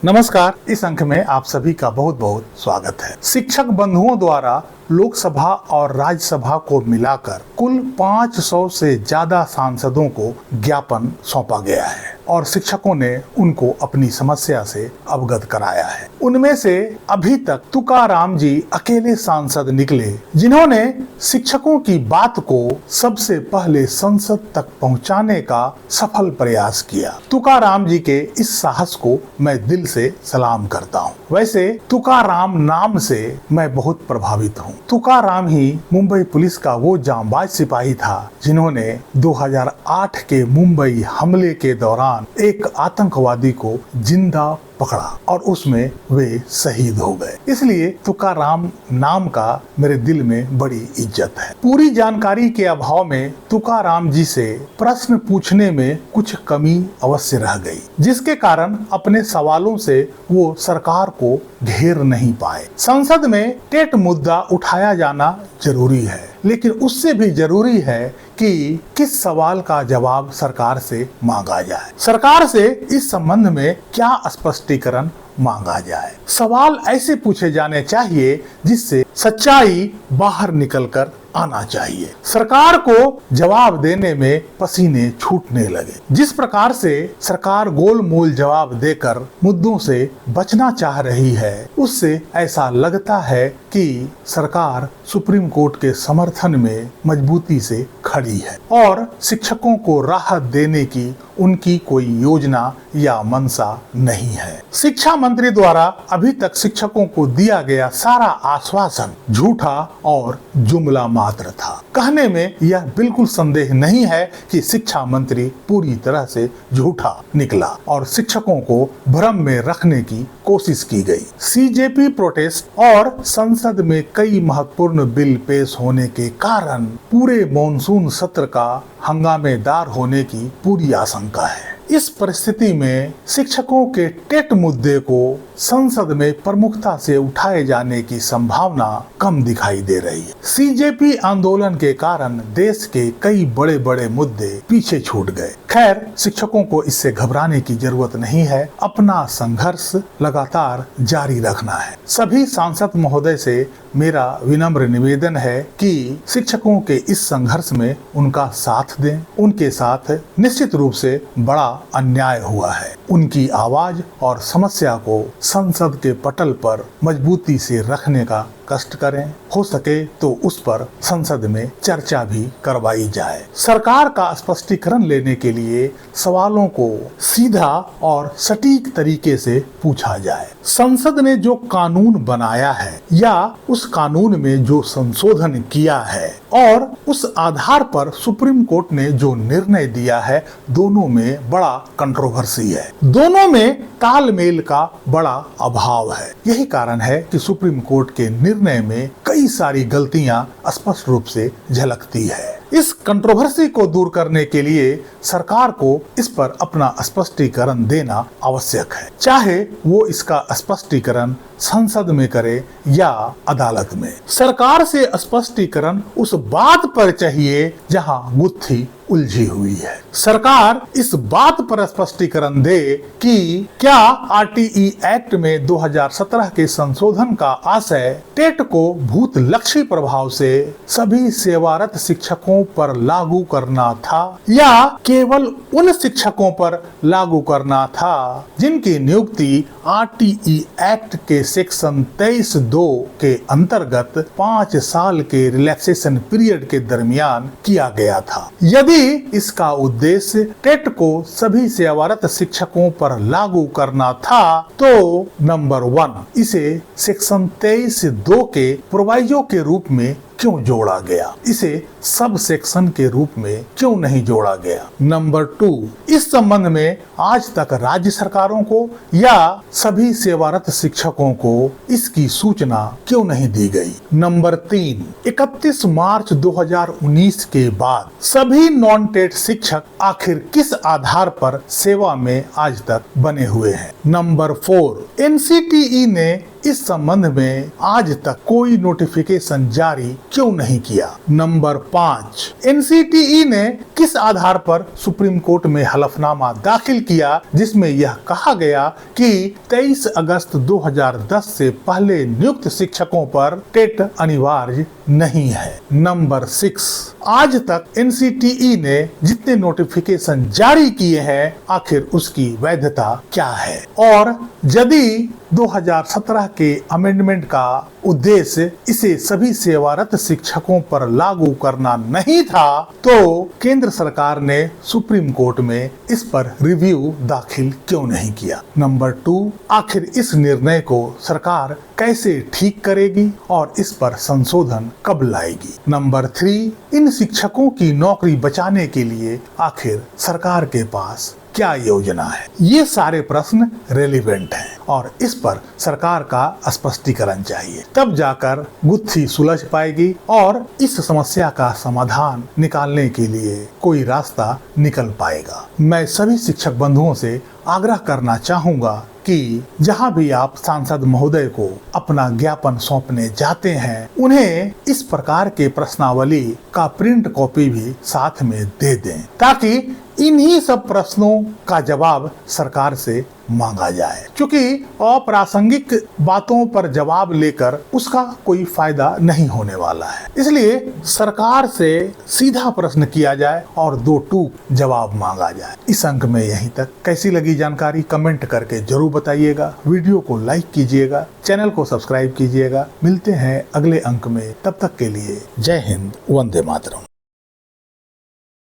नमस्कार। इस अंक में आप सभी का बहुत बहुत स्वागत है। शिक्षक बंधुओं द्वारा लोकसभा और राज्यसभा को मिलाकर कुल 500 से ज्यादा सांसदों को ज्ञापन सौंपा गया है और शिक्षकों ने उनको अपनी समस्या से अवगत कराया है। उनमें से अभी तक तुकाराम जी अकेले सांसद निकले जिन्होंने शिक्षकों की बात को सबसे पहले संसद तक पहुंचाने का सफल प्रयास किया। तुकाराम जी के इस साहस को मैं दिल से सलाम करता हूं। वैसे तुकाराम नाम से मैं बहुत प्रभावित हूं। तुकाराम ही मुंबई पुलिस का वो जांबाज सिपाही था जिन्होंने 2008 के मुंबई हमले के दौरान एक आतंकवादी को जिंदा पकड़ा और उसमें वे शहीद हो गए। इसलिए तुकाराम नाम का मेरे दिल में बड़ी इज्जत है। पूरी जानकारी के अभाव में तुकाराम जी से प्रश्न पूछने में कुछ कमी अवश्य रह गई, जिसके कारण अपने सवालों से वो सरकार को घेर नहीं पाए। संसद में टेट मुद्दा उठाया जाना जरूरी है, लेकिन उससे भी जरूरी है कि किस सवाल का जवाब सरकार से मांगा जाए। सरकार से इस संबंध में क्या स्पष्टीकरण मांगा जाए। सवाल ऐसे पूछे जाने चाहिए जिससे सच्चाई बाहर निकलकर आना चाहिए। सरकार को जवाब देने में पसीने छूटने लगे। जिस प्रकार से सरकार गोलमोल जवाब देकर मुद्दों से बचना चाह रही है, उससे ऐसा लगता है कि सरकार सुप्रीम कोर्ट के समर्थन में मजबूती से खड़ी है और शिक्षकों को राहत देने की उनकी कोई योजना या मंशा नहीं है। शिक्षा मंत्री द्वारा अभी तक शिक्षकों को दिया गया सारा आश्वासन झूठा और जुमला मात्र था। कहने में यह बिल्कुल संदेह नहीं है कि शिक्षा मंत्री पूरी तरह से झूठा निकला और शिक्षकों को भ्रम में रखने की कोशिश की गई। सीजेपी प्रोटेस्ट और संसद में कई महत्वपूर्ण बिल पेश होने के कारण पूरे मॉनसून सत्र का हंगामेदार होने की पूरी आशंका है। इस परिस्थिति में शिक्षकों के टेट मुद्दे को संसद में प्रमुखता से उठाए जाने की संभावना कम दिखाई दे रही है। सीजेपी आंदोलन के कारण देश के कई बड़े बड़े मुद्दे पीछे छूट गए। खैर, शिक्षकों को इससे घबराने की जरूरत नहीं है। अपना संघर्ष लगातार जारी रखना है। सभी सांसद महोदय से मेरा विनम्र निवेदन है कि शिक्षकों के इस संघर्ष में उनका साथ दें। उनके साथ निश्चित रूप से बड़ा अन्याय हुआ है। उनकी आवाज और समस्या को संसद के पटल पर मजबूती से रखने का कष्ट करें। हो सके तो उस पर संसद में चर्चा भी करवाई जाए। सरकार का स्पष्टीकरण लेने के लिए सवालों को सीधा और सटीक तरीके से पूछा जाए। संसद ने जो कानून बनाया है या उस कानून में जो संशोधन किया है और उस आधार पर सुप्रीम कोर्ट ने जो निर्णय दिया है, दोनों में बड़ा कंट्रोवर्सी है। दोनों में तालमेल का बड़ा अभाव है। यही कारण है कि सुप्रीम कोर्ट के निर्णय में कई सारी गलतियां स्पष्ट रूप से झलकती है। इस कंट्रोवर्सी को दूर करने के लिए सरकार को इस पर अपना स्पष्टीकरण देना आवश्यक है, चाहे वो इसका स्पष्टीकरण संसद में करे या अदालत में। सरकार से स्पष्टीकरण उस बात पर चाहिए जहां गुत्थी उलझी हुई है। सरकार इस बात पर स्पष्टीकरण दे कि क्या आरटीई एक्ट में 2017 के संशोधन का आशय टेट को भूत लक्ष्य प्रभाव से सभी सेवारत शिक्षकों पर लागू करना था या केवल उन शिक्षकों पर लागू करना था जिनकी नियुक्ति आरटीई एक्ट के सेक्शन 23(2) के अंतर्गत 5 साल के रिलैक्सेशन पीरियड के दरमियान किया गया था। यदि इसका उद्देश्य टेट को सभी सेवारत शिक्षकों पर लागू करना था तो नंबर 1, इसे सेक्शन 23(2) के प्रोवाइजो के रूप में क्यों जोड़ा गया? इसे सब सेक्शन के रूप में क्यों नहीं जोड़ा गया? नंबर 2, इस संबंध में आज तक राज्य सरकारों को या सभी सेवारत शिक्षकों को इसकी सूचना क्यों नहीं दी गई? नंबर 3, 31 मार्च 2019 के बाद सभी नॉन टेट शिक्षक आखिर किस आधार पर सेवा में आज तक बने हुए हैं? नंबर 4, एनसीटीई ने इस संबंध में आज तक कोई नोटिफिकेशन जारी क्यों नहीं किया? नंबर 5, NCTE ने किस आधार पर सुप्रीम कोर्ट में हलफनामा दाखिल किया जिसमें यह कहा गया कि 23 अगस्त 2010 से पहले नियुक्त शिक्षकों पर टेट अनिवार्य नहीं है? नंबर 6, आज तक NCTE ने जितने नोटिफिकेशन जारी किए हैं आखिर उसकी वैधता क्या है? और यदि 2017 के अमेंडमेंट का उद्देश्य इसे सभी सेवारत शिक्षकों पर लागू करना नहीं था तो केंद्र सरकार ने सुप्रीम कोर्ट में इस पर रिव्यू दाखिल क्यों नहीं किया? नंबर 2, आखिर इस निर्णय को सरकार कैसे ठीक करेगी और इस पर संशोधन कब लाएगी? नंबर 3, इन शिक्षकों की नौकरी बचाने के लिए आखिर सरकार के पास क्या योजना है? ये सारे प्रश्न रेलिवेंट हैं और इस पर सरकार का स्पष्टीकरण चाहिए, तब जाकर गुत्थी सुलझ पाएगी और इस समस्या का समाधान निकालने के लिए कोई रास्ता निकल पाएगा। मैं सभी शिक्षक बंधुओं से आग्रह करना चाहूंगा कि जहां भी आप सांसद महोदय को अपना ज्ञापन सौंपने जाते हैं उन्हें इस प्रकार के प्रश्नावली का प्रिंट कॉपी भी साथ में दे दें ताकि इन्हीं सब प्रश्नों का जवाब सरकार से मांगा जाए, क्योंकि अप्रासंगिक बातों पर जवाब लेकर उसका कोई फायदा नहीं होने वाला है। इसलिए सरकार से सीधा प्रश्न किया जाए और 2 टूक जवाब मांगा जाए। इस अंक में यहीं तक। कैसी लगी जानकारी कमेंट करके जरूर बताइएगा। वीडियो को लाइक कीजिएगा, चैनल को सब्सक्राइब कीजिएगा। मिलते हैं अगले अंक में, तब तक के लिए जय हिंद, वंदे मातरम।